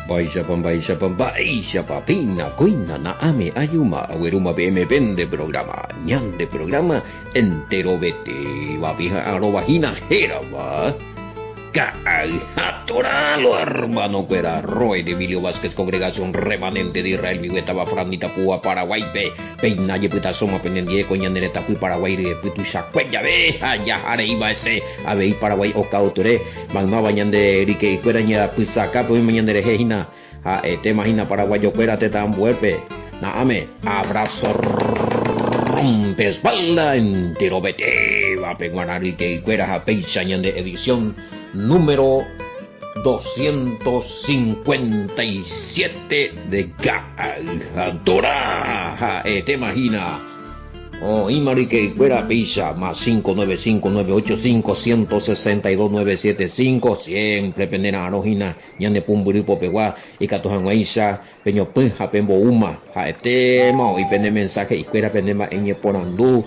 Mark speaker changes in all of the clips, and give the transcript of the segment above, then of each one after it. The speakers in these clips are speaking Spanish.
Speaker 1: Baisha papina, coina, naame, ayuma, agueruma, BMPN de programa, ñan de programa, entero vete, vapija, arrobajina, jeraba. Atoralo, hermano, cuera, Roy de Emilio Vázquez, congregación remanente de Israel, Miguetaba, Franita, Púa, Paraguay, Peina, Yepita, Soma, Penendie, Coñandere, Tapu, Paraguay, de Pitu, Chacuella, ya, Areiba, ese, Abei, Paraguay, Ocauture, Magma, Bañande, Erique, Cueraña, Pisaca, pues Mañandere, Jejina, te imagina, Paraguayo, Cuérate, tan vuelve, Naame, abrazo, rompe espalda, entero vete, va, Penguanarique, y Cuera, Japeixa, de edición número 257 de Gadora. Te imagina. Imarique Cuera Pisa más 595-985-162-975. Siempre pendena arojina ñande pumburipo pegua y catojanguaisa peño peja pembo uma tema y pende mensaje y Cuera pendema eñe porandú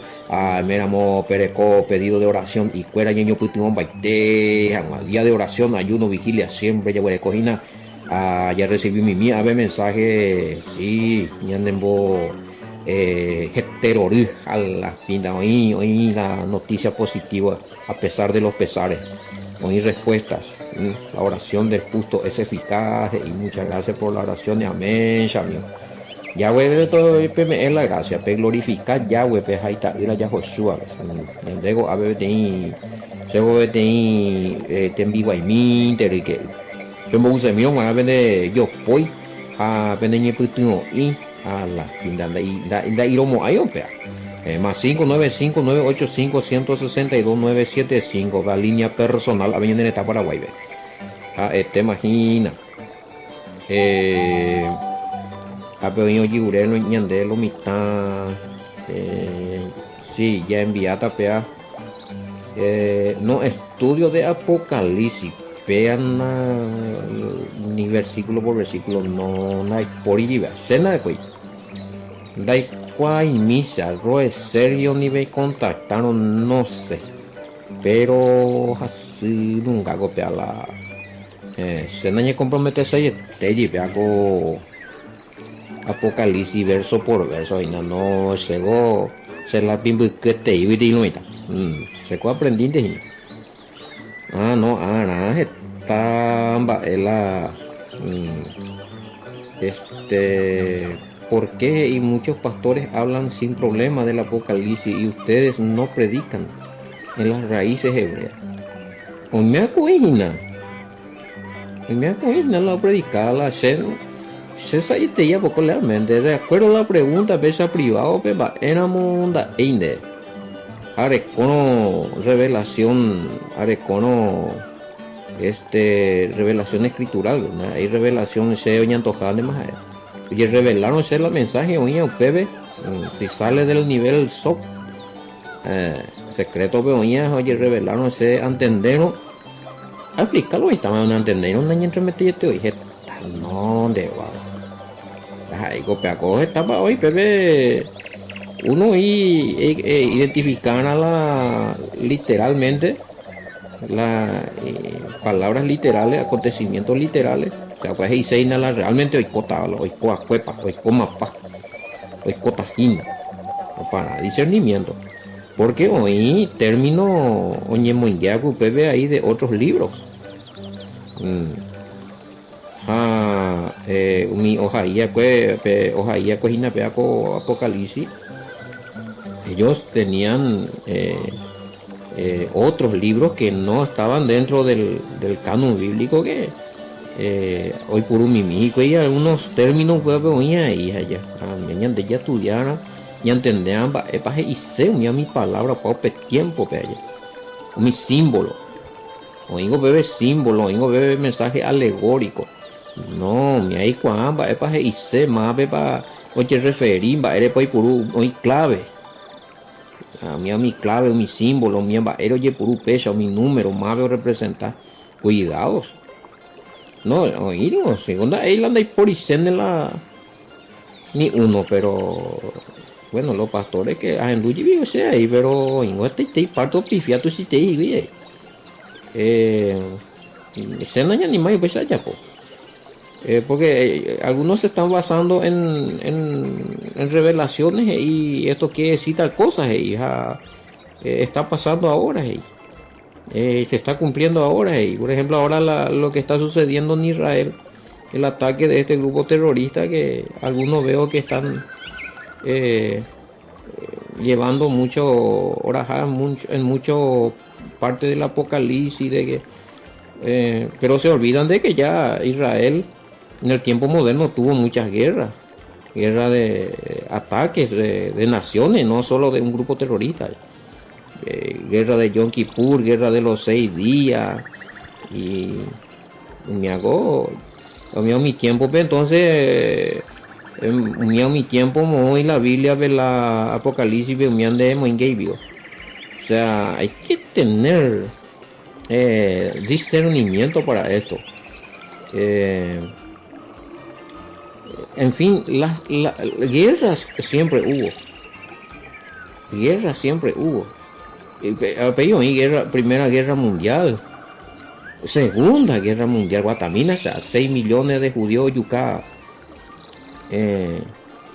Speaker 1: meramo pereco pedido de oración y Cuera ñeño putimón baite día de oración ayuno vigilia siempre ya voy a cojina. Ya recibí mi mía ave mensaje sí ñandembo a la pinta hoy la noticia positiva a pesar de los pesares, hoy respuestas, la oración del justo es eficaz y muchas gracias por la oración de amén, Shamio. Yahweh de todo es la gracia, pe glorificar Yahweh, pe haita ira ya Joshua, luego a ver de luego de tembiwa y mi que yo me uso mío a ver de yo voy a ver de puto y a la pinta da iromo ayopea más 595-985-162-975 la línea personal a venir en esta Paraguay te imagina a pequeño yureno ñandelo mitad sí ya enviada pea no estudio de Apocalipsis vean ni versículo por versículo no hay por ir cena de pues dai cual misa roe serio ni ve contactaron no sé pero así nunca copia la cena ni comprometerse y te lleve algo Apocalipsis verso por verso y no llegó se la bimbo que te iba y no está se co aprendí de no está la ¿por qué y muchos pastores hablan sin problema del Apocalipsis y ustedes no predican en las raíces hebreas? O me acuina la predicada la se saite ya poco realmente de acuerdo a la pregunta pesa privado pepa era munda inde arecono revelación arecono revelación escritural ¿no? Hay revelación se oña antojada de más y revelaron ser el mensaje oye bebé si sale del nivel SOC secreto oye revelaron ese entendero aplicarlo y estaba no entender un año entre metido y dije no de va ay copiaco estaba hoy bebé uno y identificar a la literalmente las palabras literales acontecimientos literales o sea pues ahí se la realmente hoy cota hoy coa cuepa hoy coma pa hoy cotajina para discernimiento porque hoy término oye muy ya bebé ahí de otros libros mi hojaía cojina peaco Apocalipsis ellos tenían otros libros que no estaban dentro del canon bíblico que hoy por un mimico y algunos términos y allá de ya estudiaran y entendían y sé mi palabra para tiempo que haya mi símbolo oigo bebé símbolo oigo bebé mensaje alegórico no mi ahí cuamba y sé más beba oye referir va eres por hoy clave a mi clave mi símbolo mi era oye por peso mi número más veo representar cuidados no oímos segunda ahí anda y por y la ni uno pero bueno los pastores que hacen luz y sea ahí pero en este parto pifiato si te ese no hay ni más pues allá po Porque algunos se están basando en revelaciones y esto quiere decir tal cosa, está pasando ahora, se está cumpliendo ahora. Por ejemplo, ahora lo que está sucediendo en Israel, el ataque de este grupo terrorista que algunos veo que están eh, llevando mucho oraja en mucho parte del apocalipsis, pero se olvidan de que ya Israel en el tiempo moderno tuvo muchas guerras de ataques de naciones, no solo de un grupo terrorista. Guerra de Yom Kippur, guerra de los 6 días, y me hago, mío mi tiempo, pues, entonces, mi tiempo, hoy la Biblia, ve la Apocalipsis, ve me ande o sea, hay que tener discernimiento para esto. Eh, en fin, las guerras siempre hubo. Guerras siempre hubo. Primera Guerra Mundial, Segunda Guerra Mundial, Guatamina, o sea, 6 millones de judíos yuca,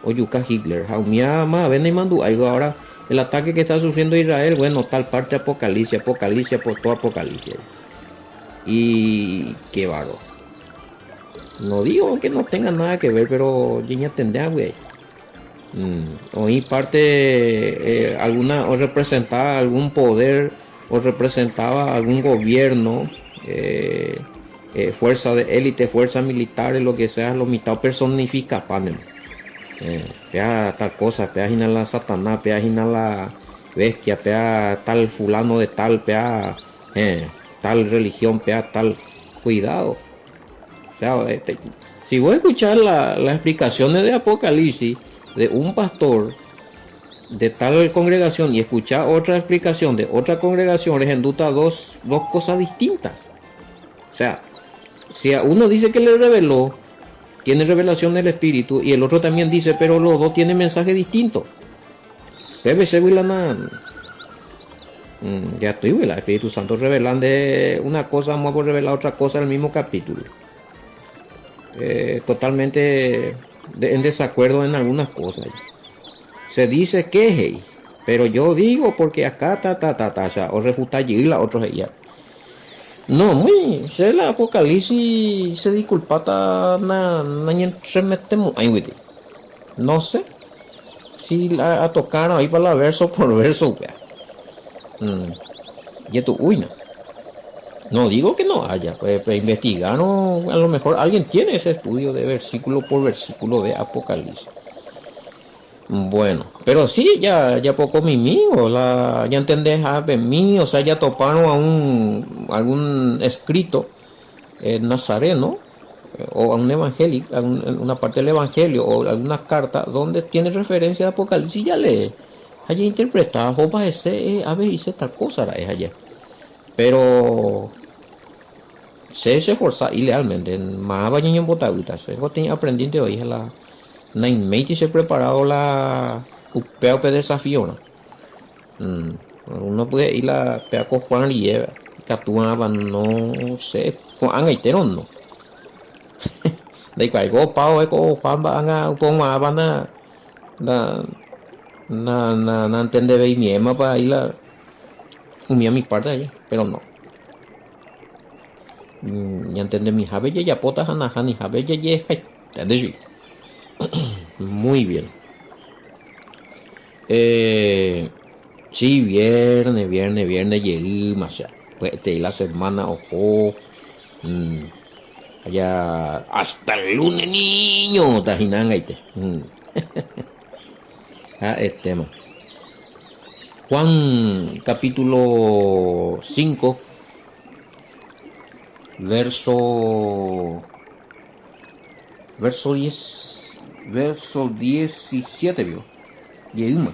Speaker 1: o yuca Hitler, Jaumiama, ven y mandó algo ahora. El ataque que está sufriendo Israel, bueno, tal parte Apocalipsis, por todo Apocalipsis. Y qué barro. No digo que no tenga nada que ver, pero ya tendrá, güey. Oí parte, alguna, o representaba algún poder, o representaba algún gobierno, fuerza de élite, fuerzas militares, lo que sea, lo mitad personifica, panel. Pea tal cosa, pea gina la Satanás, pea gina la bestia, pea tal fulano de tal, pea tal religión, pea tal. Cuidado. O sea, si voy a escuchar las explicaciones de Apocalipsis de un pastor de tal congregación y escuchar otra explicación de otra congregación, les enduta dos cosas distintas. O sea, si a uno dice que le reveló, tiene revelación del Espíritu, y el otro también dice, pero los dos tienen mensaje distinto. PBC Wilana, ya estoy, el Espíritu Santo revelando una cosa, vamos a revelar otra cosa en el mismo capítulo. Totalmente en desacuerdo en algunas cosas. Se dice que hey, pero yo digo porque acá o refuta allí la otra ella. No, muy, se la Apocalipsis se disculpata se metemos ahí, no sé si la a tocar ahí para la verso por verso, y esto, uy, no digo que no haya, pues investigaron, a lo mejor alguien tiene ese estudio de versículo por versículo de Apocalipsis. Bueno, pero sí, ya poco mimigo, ya entendés, mí, o sea, ya toparon algún escrito nazareno, o a un evangélico, una parte del evangelio, o alguna carta donde tiene referencia a Apocalipsis, ya le haya interpretado, jopa ese, a ver, hice tal cosa, es allá. Pero se esforza ilegalmente, más baño en botagüita, se tenía aprendiente hoy, la Nainmate se preparado la upeo pe desafío, ¿no? Uno puede ir a pea con Juan y lleva, capturaban, no sé, Juan Gaiteron, no. De cual pao con Juan van a van a na entender bien mi ema para ir a unir a mi parte allá, pero no. Ya entender mi jabe ya potas anahan y jabe ya es muy bien. Sí, viernes llegué más allá. Pues la semana, ojo. Allá hasta el lunes, niño. Tajinan ahí te. Es tema. Juan capítulo 5, verso 10, verso 17, vio. Y una.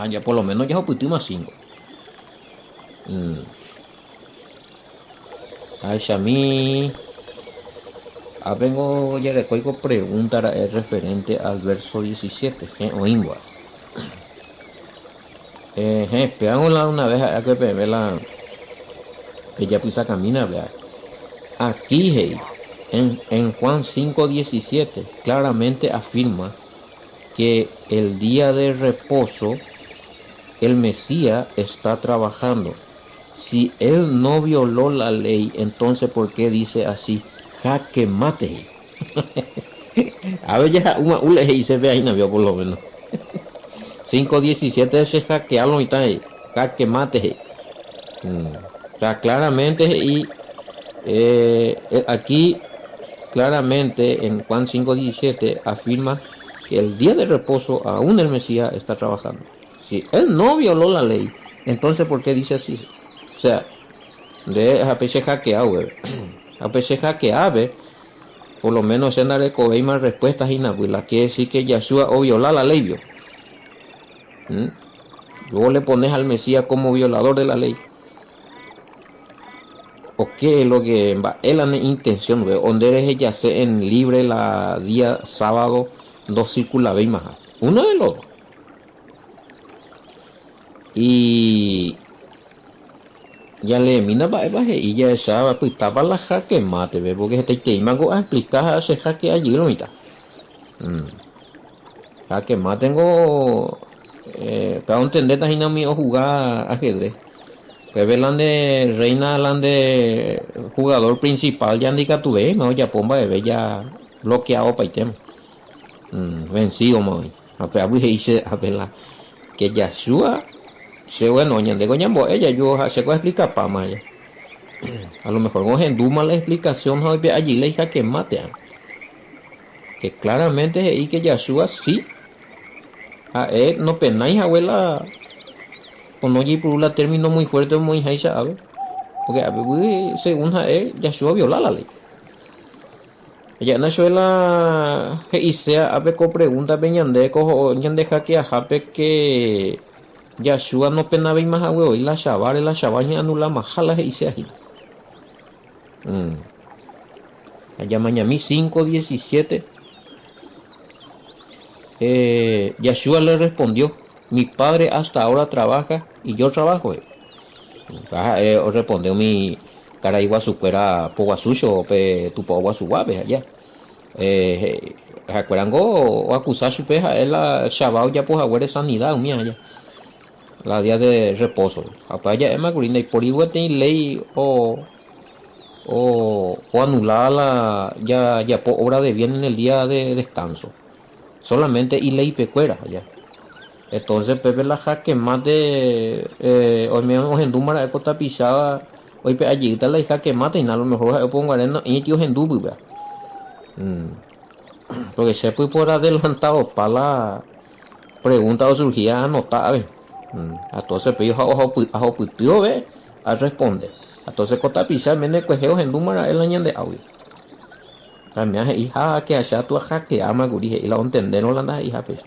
Speaker 1: Ya por lo menos ya oputí más 5. Ay, Shami. Vengo ya le cuelgo preguntar es referente al verso 17. Oingua. Pegámosla una vez a que ve la. Ella pisa camina, vea. Aquí, hey. En Juan 5:17 claramente afirma que el día de reposo el Mesías está trabajando. Si él no violó la ley, entonces ¿por qué dice así? Jaque mate. A ver, ya una ley se ve ahí, no vio por lo menos. 5:17 ese hackearlo y tal. Jaque mate. O sea, claramente, y aquí claramente en Juan 5:17 afirma que el día de reposo aún el Mesías está trabajando. Si él no violó la ley, entonces ¿por qué dice así? O sea, de a peche hackeado, a peche hackeado, por lo menos en la de más respuestas y nada, la quiere decir que Yeshua o viola la ley, vio. Luego le pones al Mesías como violador de la ley. O qué es lo que es la intención, donde eres ella se en libre la día sábado dos círculos veis más. Uno de los dos. Y ya le mina baje y ya estaba pues estaba la jaque mate, ve porque te imago a explicar ese jaque allí lo mitad. Jaque mate tengo para entender también a mí jugar ajedrez. Pues lan de reina lan de jugador principal ya indica tu ve, no ya pomba de ve ya bloqueado para el tema. Vencido muy. A ver, dice a ver la que Yashua se bueno, ñande goñambo ella yo se puede explicar para más. A lo mejor con Genduma la explicación allí le hija que mate. Que claramente es ahí que Yashua sí. A él no penáis abuela o no por un término muy fuerte muy high sabe. Porque a ver, según él Yashua viola la ley. Ya na suela sea a ver con pregunta peñande cojo ñande jaque a jape que Yashua no pena ve más agüe y la shabaña anula más jala sea ahí. Allá mañana 5:17 Yeshua le respondió, mi padre hasta ahora trabaja y yo trabajo. Respondió mi cara igual supera poguasucho pe tu poguasuabe allá. Recuerdan o acusar su peja es la shabao ya pues agüere sanidad mía allá. La día de reposo. Apa ya es magurina y por igual tiene ley o anular la ya por obra de bien en el día de descanso. Solamente y ley pecuera ya. Entonces Pepe la jaque más de hoy mismo en Dumara de costa pisada hoy pe allí está la hija que mata y nada lo mejor pongo arena y tío en Dubu. Porque se puede por adelantado para la pregunta o surgía anotar. Entonces pe ajo putio ve a responder. Entonces costa pisada mene cuejeo en Dumara el año de audio. También es hija que allá tu hija que ama gurije y la entender no la anda hija pues.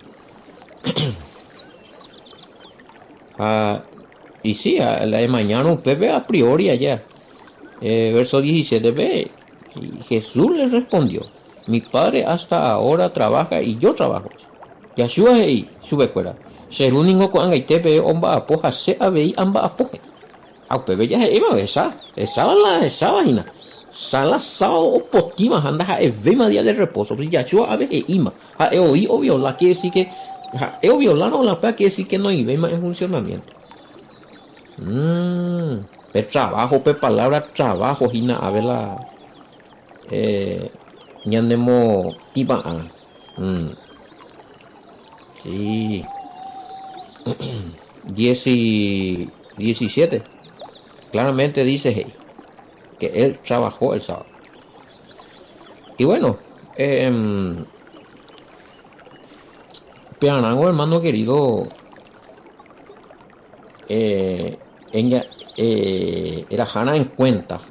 Speaker 1: Y sí, a la de mañana un Pepe a priori allá. Verso 17 ve. Y Jesús le respondió, mi padre hasta ahora trabaja y yo trabajo. Yashua y sube fuera. Ser único con Angaitepe omba apoja se abei amba apoje. A Pepe ya se iba esa vaina. Sala sábado potima andas a evema día de reposo. Yashua a veces ima. A oí o viola quiere decir que el violar o la pea quiere decir que no hay más en funcionamiento. Pe trabajo, pe palabra trabajo, Gina, a ver la ñandemo tiba. Sí. 17. Claramente dice hey, que él trabajó el sábado. Y bueno, Peanango, hermano querido, ella era Hana en cuenta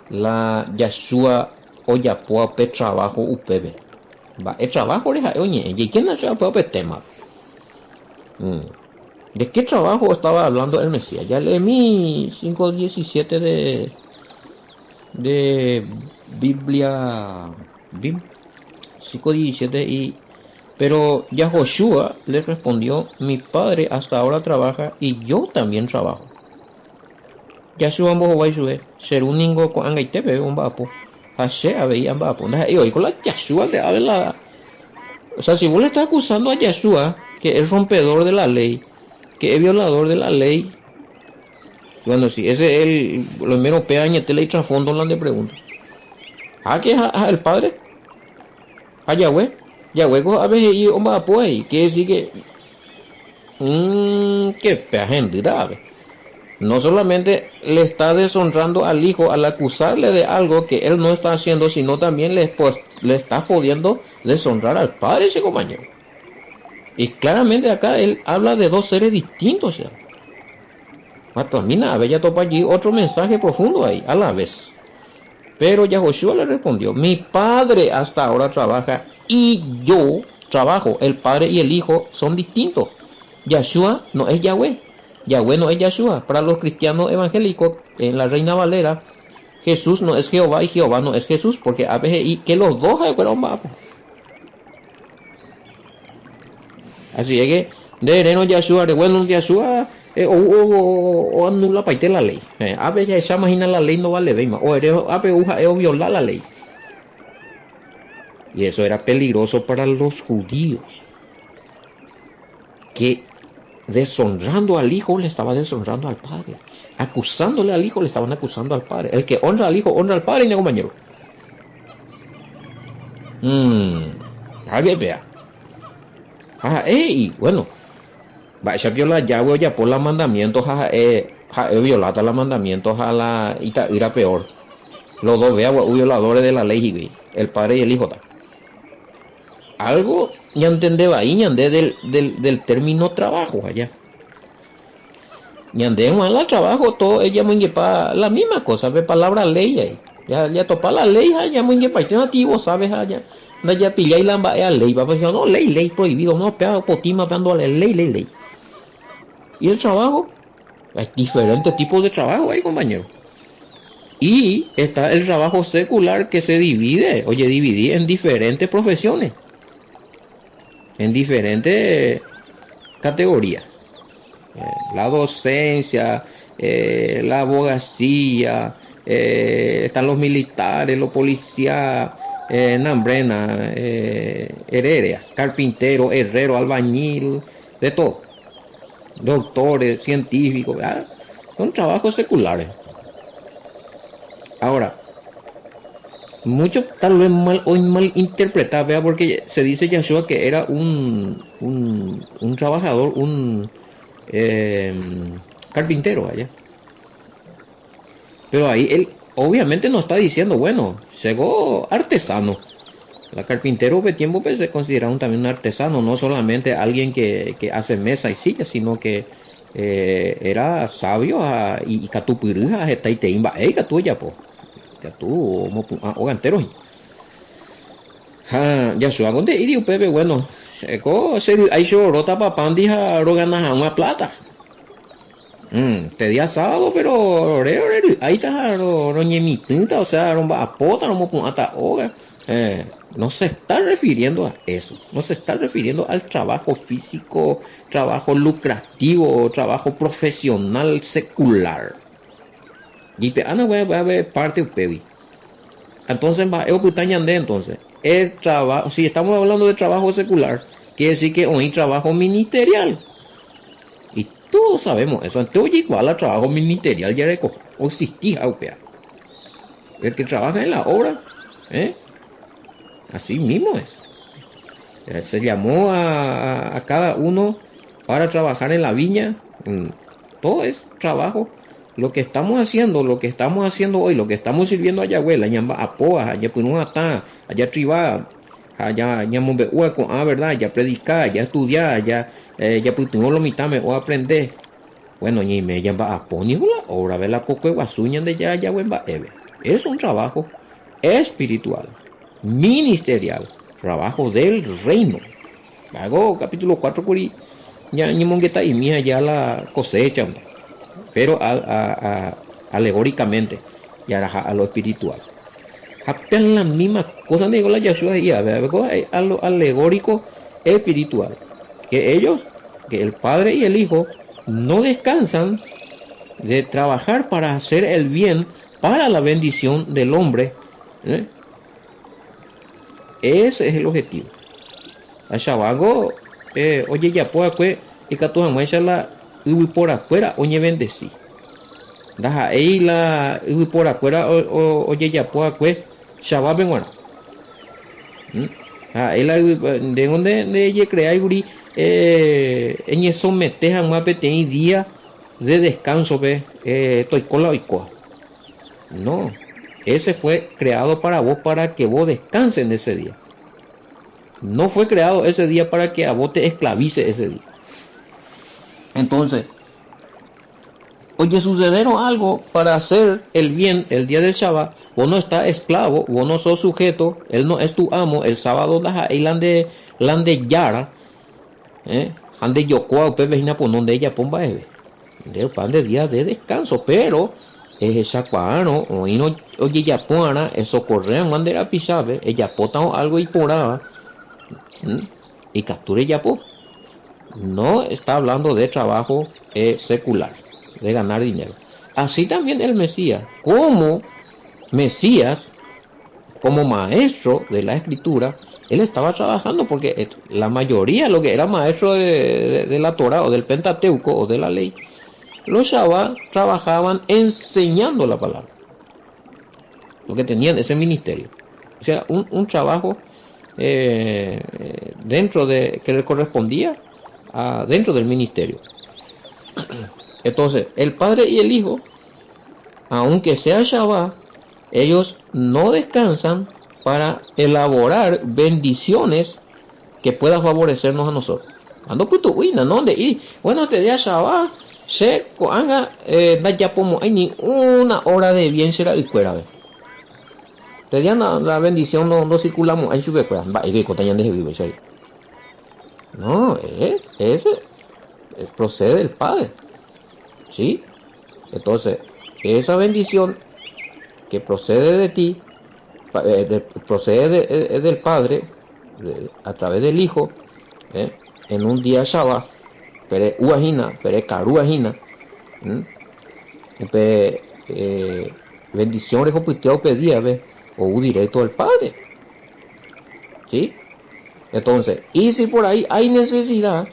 Speaker 1: la Yashua Oyapoa pe trabajo upebe. Va, el trabajo es oye, ¿y quién nació pe tema? ¿De qué trabajo estaba hablando el Mesías? Ya leí 5:17 de Biblia 5:17 y pero Yahoshua le respondió, mi padre hasta ahora trabaja y yo también trabajo. Yashua mbo vai sube, ser único con angaitepe un vapo. Hashe veían va a poner y hoy con la Yeshua de habla. O sea, si vos le estás acusando a Yeshua que es rompedor de la ley, que es violador de la ley, bueno, si ese es lo menos peaña te le trasfondo la de pregunta. Que es el padre, a Yahweh, Yahweh a veces y hombre pues, quiere decir que pea gente, ¿sabes? No solamente le está deshonrando al hijo al acusarle de algo que él no está haciendo, sino también le está pudiendo deshonrar al padre ese compañero. Y claramente acá él habla de dos seres distintos ya. Matamina, ya topa allí otro mensaje profundo ahí, a la vez. Pero Yahoshua le respondió, mi padre hasta ahora trabaja y yo trabajo. El padre y el hijo son distintos. Yeshua no es Yahweh. Yahweh no es Yeshua. Para los cristianos evangélicos, en la Reina Valera, Jesús no es Jehová y Jehová no es Jesús, porque a veces y que los dos fueron mapas. Así es que de no Yeshua, de bueno Yeshua, o anula para la ley. A veces esa imagina la ley no vale más. O eres violar la ley. Y eso era peligroso para los judíos, que deshonrando al hijo le estaba deshonrando al padre, acusándole al hijo le estaban acusando al padre. El que honra al hijo honra al padre, y no compañero. A ver, vea. Bueno, vaya viola Yahweh ya por los mandamientos, violata los mandamientos a la ira peor. Los dos violadores de la ley, el padre y el hijo. Algo ya entendeba ahí, ñandé del término trabajo allá. Ñandé en el trabajo, todo ella muy para la misma cosa, ve palabra ley ahí. Ya topa la ley, ya muy para alternativo, sabes, allá. Ya pilla y la ley, va pues no, ley prohibido, no, pega potima dando la ley. Y el trabajo, hay diferentes tipos de trabajo ahí, compañero. Y está el trabajo secular que se divide, dividir en diferentes profesiones, en diferentes categorías. La docencia, la abogacía, están los militares, los policías, nambrena, heredia, carpintero, herrero, albañil, de todo. Doctores, científicos, ¿verdad? Son trabajos seculares. Ahora, mucho tal vez mal interpretado, ¿verdad? Porque se dice Yeshua que era un trabajador, un carpintero allá. Pero ahí él obviamente no está diciendo, bueno, llegó artesano. La carpintero de tiempo pues, se considera también un artesano, no solamente alguien que hace mesa y silla, sino que era sabio y catupirija, está y te imba, ya po. Ya tú, ogantero. Ya su agonde y digo, pepe, bueno, ahí se rota papandija, rogana una plata. Te día sábado, pero ahí está roñemitita, o sea, romba apota, no me hasta hoga. No se está refiriendo a eso, no se está refiriendo al trabajo físico, trabajo lucrativo, trabajo profesional secular. Y te voy a ver parte upevi. Entonces va entonces el trabajo, si estamos hablando de trabajo secular, quiere decir que hoy trabajo ministerial. Y todos sabemos eso. Entonces igual al trabajo ministerial ya o existía upea. El que trabaja en la obra, así mismo es. Se llamó a cada uno para trabajar en la viña. Todo es trabajo. Lo que estamos haciendo hoy, lo que estamos sirviendo a Yahweh, la llama apoa, allá pununata, allá triba, allá ñamombe con verdad, ya predicar, ya estudiar, ya putungo lo mitame o aprender. Bueno, ni me llama aponi la obra, ve la coco guasuña de ya Yahweh va eve. Es un trabajo espiritual, ministerial, trabajo del reino. Hago capítulo 4 curi, ya ni mongueta y mía ya la cosecha, pero alegóricamente y a lo espiritual. Apenas la misma cosa digo la Yeshua y a lo alegórico espiritual, que ellos, que el padre y el hijo no descansan de trabajar para hacer el bien para la bendición del hombre ¿eh? Ese es el objetivo. A Shabago, oye, ya puedo, y que tú la uy por afuera, oye, bendecí. Daja, ahí la uy por afuera, oye, ya puedo, Shabab en guana. Ahí la de donde de ella crea, Yuri, en eso metes a más pequeño día de descanso, ve, estoy con la oicoa. No, ese fue creado para vos, para que vos descanses en ese día. No fue creado ese día para que a vos te esclavice ese día. Entonces, oye, sucederá algo para hacer el bien el día del Shabbat. Vos no estás esclavo, vos no sos sujeto, él no es tu amo. El sábado y lande yara, ande yokoa, upe vejina donde ella pomba eve. De pan de día de descanso, pero es chacuano, o no, oye, ya puana, eso corre, mandera pisabe, ella pota algo y poraba, y capture ya po. No está hablando de trabajo secular, de ganar dinero. Así también el Mesías, como Mesías, como maestro de la escritura, él estaba trabajando porque la mayoría, lo que era maestro de la Torah o del Pentateuco o de la ley, los Shabbat trabajaban enseñando la palabra, lo que tenían ese ministerio. O sea, un trabajo dentro de que le correspondía dentro del ministerio. Entonces, el padre y el hijo, aunque sea Shabbat, ellos no descansan para elaborar bendiciones que puedan favorecernos a nosotros. Ando puto uina, ¿no? Bueno, te día Shabbat, se haga, da ya como hay ni una hora de bien será y fuera. Te día la bendición no circulamos, ahí sube fuera. Va, y que cotañan de vivo, no, ese procede del Padre. ¿Sí? Entonces, esa bendición que procede de ti, procede del Padre, a través del Hijo, en un día Shabbat, pere uajina, pere caruajina, bendición recopiteo pedía, o directo del Padre. ¿Sí? Entonces, y si por ahí hay necesidad,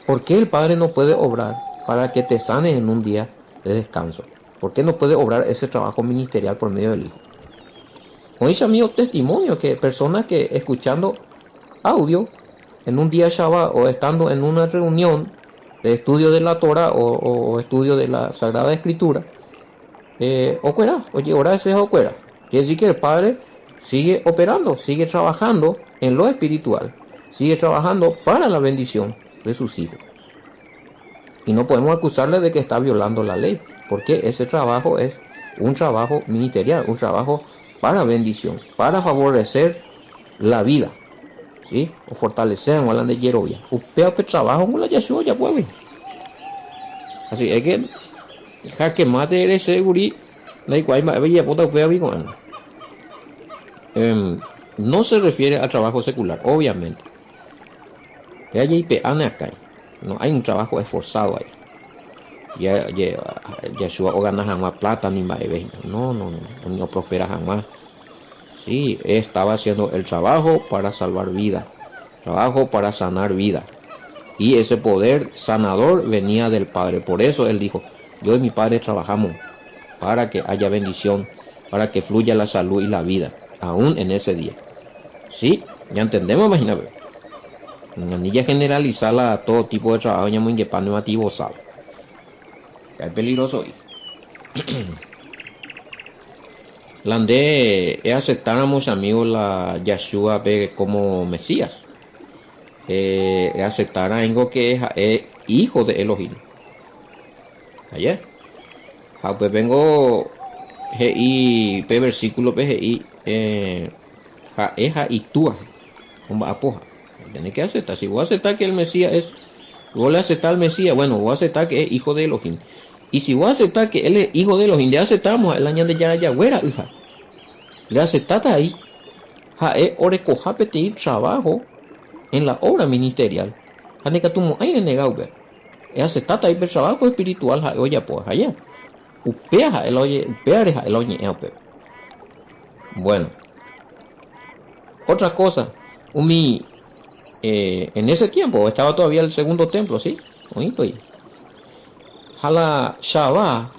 Speaker 1: ¿por qué el Padre no puede obrar para que te sanes en un día de descanso? ¿Por qué no puede obrar ese trabajo ministerial por medio del Hijo? Hoy dice amigo testimonio que personas que escuchando audio en un día Shabbat o estando en una reunión de estudio de la Torah o estudio de la Sagrada Escritura, ocuera, oye, ahora ese es ocuera. Quiere decir que el Padre sigue operando, sigue trabajando en lo espiritual, sigue trabajando para la bendición de sus hijos. Y no podemos acusarle de que está violando la ley, porque ese trabajo es un trabajo ministerial, un trabajo para bendición, para favorecer la vida, ¿sí? O fortalecer en la de Yerovia. Usted que trabajo con la Yeshua ya puede. Así es que jaque mate eres seguri, no hay cual bella puta con no se refiere al trabajo secular, obviamente. Que haya acá. No hay un trabajo esforzado ahí. Ya Yeshua o gana jamás plata ni más. No prospera jamás. Sí, estaba haciendo el trabajo para salvar vida, trabajo para sanar vida. Y ese poder sanador venía del Padre. Por eso él dijo, yo y mi Padre trabajamos para que haya bendición, para que fluya la salud y la vida, aún en ese día. Sí, ya entendemos, imagínate. Una anilla generalizada a todo tipo de trabajo, ya muy ingepano, sabe. Es peligroso. Landé aceptáramos amigos la Yeshua como Mesías. Aceptar algo que es hijo de Elohim. Ayer. Pues vengo y versículo y y tú como apoja. Tienes que aceptar. Si vos aceptar que el Mesías es, vos le aceptar al Mesías, bueno, vos aceptar que es hijo de Elohim. Y si vos aceptar que él es hijo de Elohim, le aceptamos el año de Yarayagüera, hija. Le aceptaste ahí. Orecoja pedir trabajo en la obra ministerial. Hanika tumo aire negado, es aceptaste ahí el trabajo espiritual, oye, pues allá. Upeja el oye, upeareja el oye, Bueno, otra cosa, Umi, en ese tiempo estaba todavía el segundo templo, ¿sí? Oí, pues, Jala Shabbat,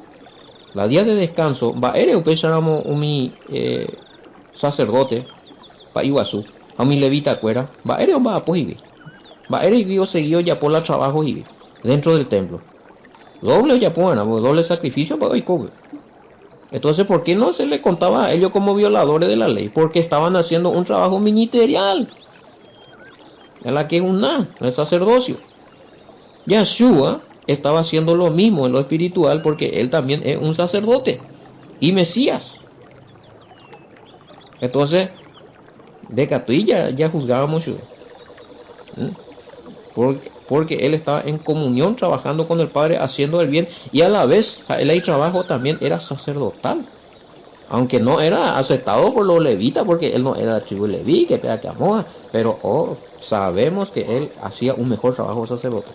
Speaker 1: la día de descanso, va ere upesáramos Umi sacerdote, pa Iguazú, a mi levita cuera, va ere o va a pojibi, va ere y Dios seguido ya por la trabajo y dentro del templo. Doble ya pueden, doble sacrificio para hoy cobre. Entonces, ¿por qué no se le contaba a ellos como violadores de la ley? Porque estaban haciendo un trabajo ministerial, en la que es el sacerdocio. Yeshua estaba haciendo lo mismo en lo espiritual porque él también es un sacerdote y Mesías. Entonces, de Catuilla ya juzgábamos yo. Porque él estaba en comunión trabajando con el Padre, haciendo el bien, y a la vez el trabajo también era sacerdotal, aunque no era aceptado por los levitas, porque él no era tribu leví, que amó, pero sabemos que él hacía un mejor trabajo sacerdotal.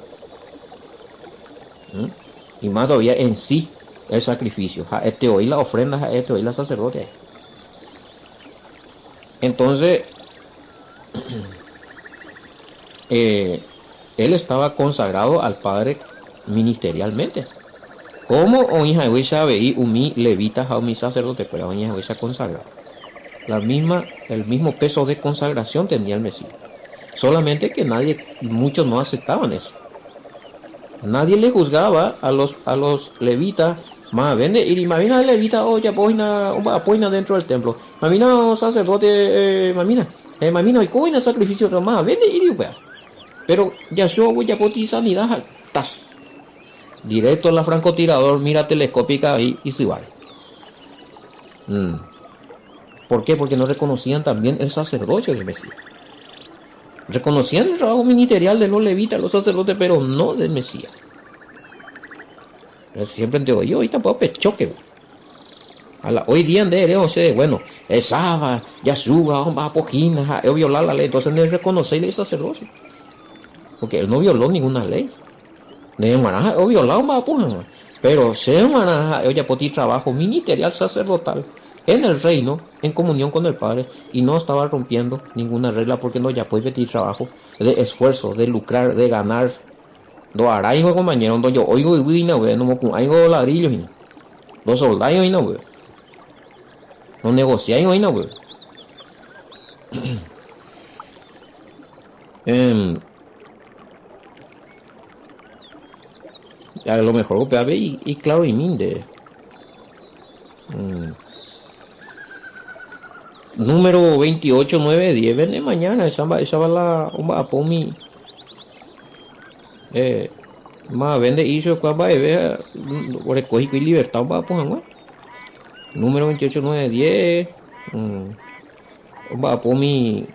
Speaker 1: Y más todavía en sí el sacrificio, este hoy la ofrenda, este hoy la sacerdote. Entonces él estaba consagrado al Padre ministerialmente. Como oña huesa veí umi levita a mi sacerdote, pero oña huesa consagrado. El mismo peso de consagración tenía el Mesías. Solamente que muchos no aceptaban eso. Nadie le juzgaba a los levitas. Más vende y mamina levita ya poina dentro del templo. Mamina sacerdote mamina y coina sacrificio más vende y pero ya yo voy a poner sanidad tas directo a la francotirador, mira telescópica y se va. ¿Por qué? Porque no reconocían también el sacerdocio del Mesías. Reconocían el trabajo ministerial de los levitas, los sacerdotes, pero no del Mesías. Siempre te oí, hoy tampoco pechoque. Hoy día en día, bueno, Esaba, Yasuba, Apojina, violar la ley, entonces no es reconocer el sacerdocio. Porque él no violó ninguna ley. O violado más pujan. Pero se ella podía trabajo ministerial sacerdotal en el reino, en comunión con el Padre, y no estaba rompiendo ninguna regla porque no ya puede pedir trabajo de esfuerzo, de lucrar, de ganar. Do hará hijo compañero, do yo oigo y vino, no con algo ladrillos, dos soldados y no, no negocian hoy no, a lo mejor y claro y minde. Número 28910 vende mañana esa va la un pomi más vende hizo cuál va a ver recoger y libertad va a poner número 28910 va a pomi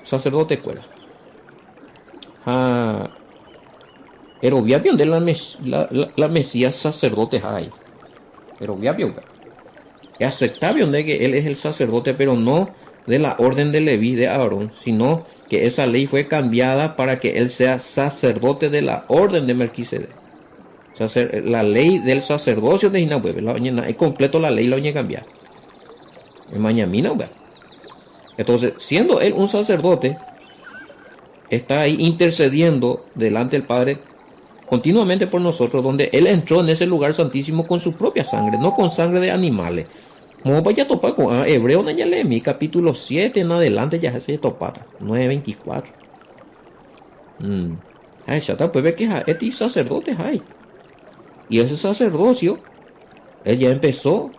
Speaker 1: sacerdote escuela pero voy a de la Mesías sacerdote hay pero voy a es aceptable de que él es el sacerdote, pero no de la orden de Leví de Aarón, sino que esa ley fue cambiada para que él sea sacerdote de la orden de Melquisedec. La ley del sacerdocio de Inabueve, es completo la ley la oña cambiar. En Mañamina, entonces, siendo él un sacerdote, está ahí intercediendo delante del Padre continuamente por nosotros, donde él entró en ese lugar santísimo con su propia sangre, no con sangre de animales. Como vaya a topar con Hebreo Nayalemi, capítulo 7 en adelante ya se topara, 9:24. Ya está, pues ve que estos sacerdotes hay. Y ese sacerdocio, él ya empezó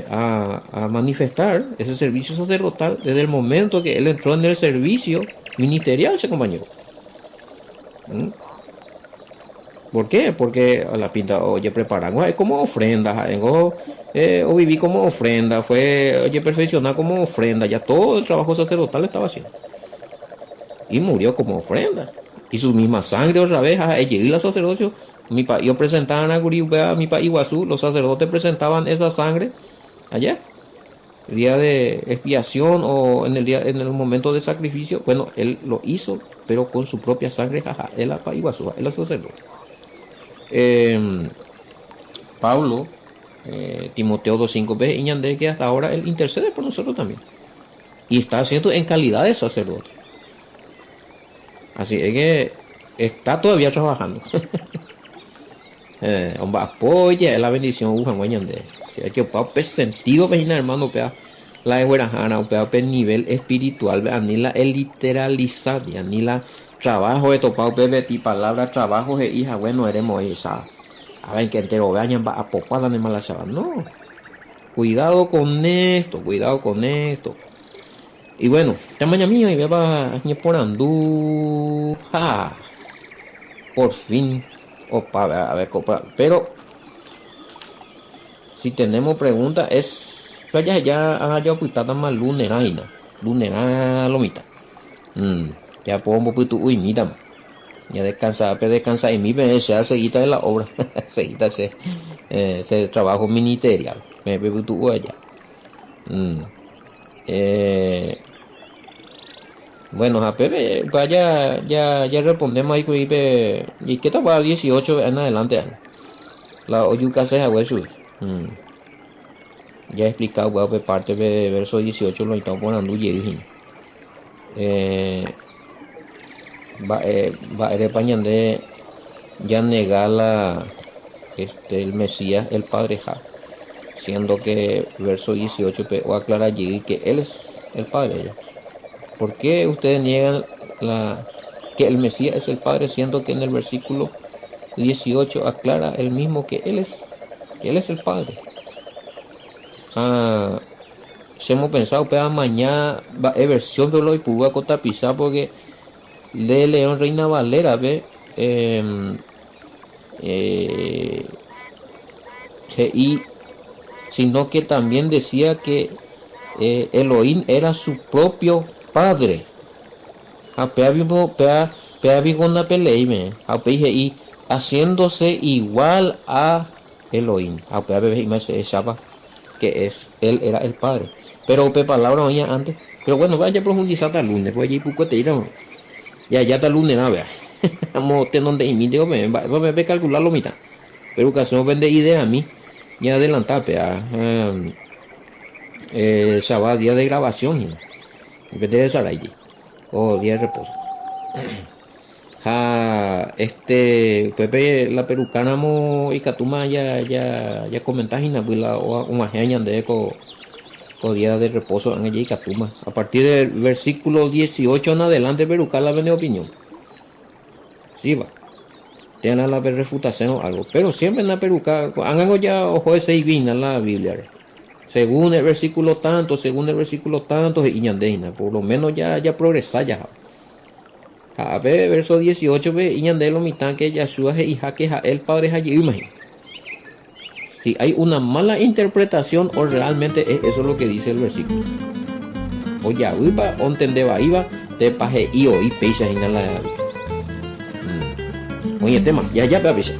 Speaker 1: a manifestar ese servicio sacerdotal desde el momento que él entró en el servicio ministerial, ese compañero. ¿Por qué? Porque a la pinta, oye, preparan como ofrenda, o viví como ofrenda, oye, perfeccionar como ofrenda, ya todo el trabajo sacerdotal estaba haciendo. Y murió como ofrenda. Y su misma sangre otra vez, y la sacerdocio, yo presentaban a Guriubea, mi país Iguazú, los sacerdotes presentaban esa sangre allá, el día de expiación o en el momento de sacrificio. Bueno, él lo hizo, pero con su propia sangre, él era Iguazú, él era sacerdote. Pablo Timoteo 2:5b, y ñande que hasta ahora él intercede por nosotros también. Y está haciendo en calidad de sacerdote. Así es que está todavía trabajando. Hombre, apoya la bendición Wuhan Guañande. Si hay que pa sentido vecina hermano pea la de Guarajana o pea nivel espiritual, vea ni la literalizar, ya ni la trabajo de topao pepe ti palabra trabajo de hija, bueno, eremos esa. A ver que entero vean va a popar de mala chava. No, cuidado con esto, cuidado con esto. Y bueno, tamaña mía y va por andú. Ja, por fin. Opa, a ver, copa. Pero si tenemos preguntas es ya haya putada más lunes lomita. Ya podemos putu uy mira. Ya descansa, pero descansa y mi se hace guita de la obra. Seguita ese trabajo ministerial. Me putu allá. Eh, bueno, a Pepe, ya respondemos ahí, y qué tal va 18 en adelante. La oyuca se hago eso. Ya he explicado, parte de verso 18 lo estamos poniendo y va a España de ya negar el Mesías, el Padre Ja, siendo que verso 18 o aclara allí que él es el Padre. ¿Por qué ustedes niegan que el Mesías es el Padre, siendo que en el versículo 18 aclara el mismo que él es el Padre? Si hemos pensado que mañana va a versión de lo y pudo acotar porque de León Reina Valera ve y sino que también decía que Elohim era su propio padre. Y haciéndose igual a Elohim. Que él era el padre. Pero palabra oía antes. Pero bueno, vaya a profundizar hasta el lunes. Pues allí poco te irá. Ya está el lunes, vea. Vamos a tener donde imite, vamos a calcularlo mitad. Pero que no vende idea a mí. Ya adelantar, pea. Sábado, día de grabación. En vez de estar allí. O día de reposo. Pepe la perucana mo y catuma ya comentaste la una año de eco o día de reposo en allí catuma. A partir del versículo 18 en adelante perucana la vende opinión. Sí va. Tienen la refutación o algo. Pero siempre en la peruca, hagan ya ojo de seivina en la Biblia. Según el versículo tanto, y ñandeina. Por lo menos ya progresa ya. A ver, verso 18, ve, y lo mitad que Yahshua y que el padre allí, imagínate. Si hay una mala interpretación o realmente eso es lo que dice el versículo. O ya, iba, o entendeba, iba, de paje y oí, peisa y nada. Oye, tema, ya, veis.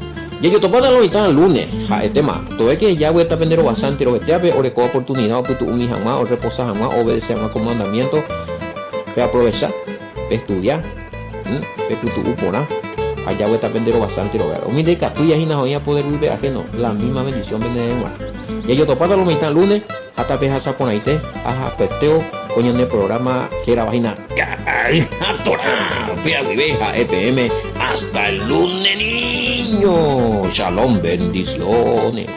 Speaker 1: Ya yo topada lo mitad el lunes, el tema. Todo es que ya voy a estar vendiendo bastante, o ya ve, o recojo oportunidad, o puto un hija más, o reposar jamás, obedecer más comandamiento, voy a aprovechar, estudiar. Que tu upona allá voy a estar vendiendo bastante lo veo. Mi de catuya y no voy a poder vivir ajeno la misma bendición vende más. Y yo topado lo mitad lunes hasta peja ponaite aja peteo coño en el programa que era vagina EPM hasta el lunes niño. Shalom, bendiciones.